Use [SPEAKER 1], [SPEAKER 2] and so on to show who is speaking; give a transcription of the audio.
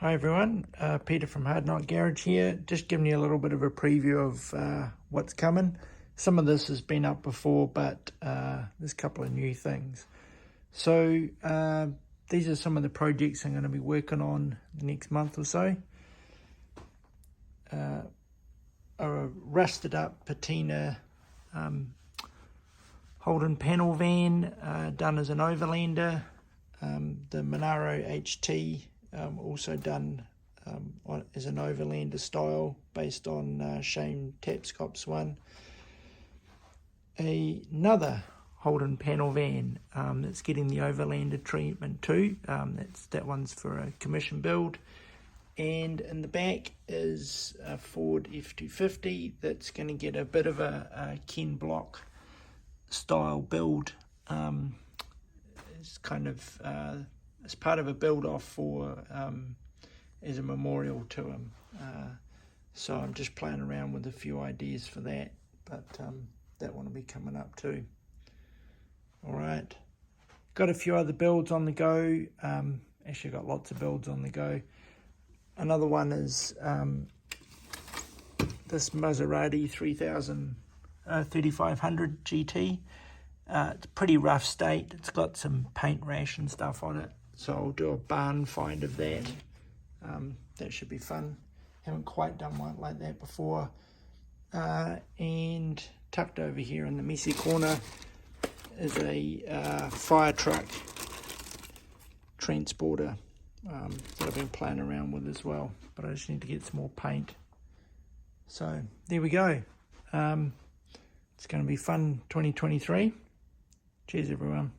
[SPEAKER 1] Hi everyone, Peter from Hard Knot Garage here, just giving you a little bit of a preview of what's coming. Some of this has been up before, but there's a couple of new things. So these are some of the projects I'm going to be working on the next month or so. A rusted up patina Holden panel van done as an Overlander, the Monaro HT also done as an Overlander style based on Shane Tapscop's one. Another Holden panel van that's getting the Overlander treatment too. That one's for a commission build. And in the back is a Ford F250 that's going to get a bit of a Ken Block style build. It's kind of as part of a build off for as a memorial to him. So I'm just playing around with a few ideas for that, but that one will be coming up too. All right, got a few other builds on the go. Actually got lots of builds on the go. Another one is this Maserati 3500 GT. It's a pretty rough state. It's got some paint rash and stuff on it, so I'll do a barn find of that. That should be fun. Haven't quite done one like that before. And tucked over here in the messy corner is a fire truck transporter that I've been playing around with as well, but I just need to get some more paint. So there we go. It's going to be fun 2023. Cheers everyone.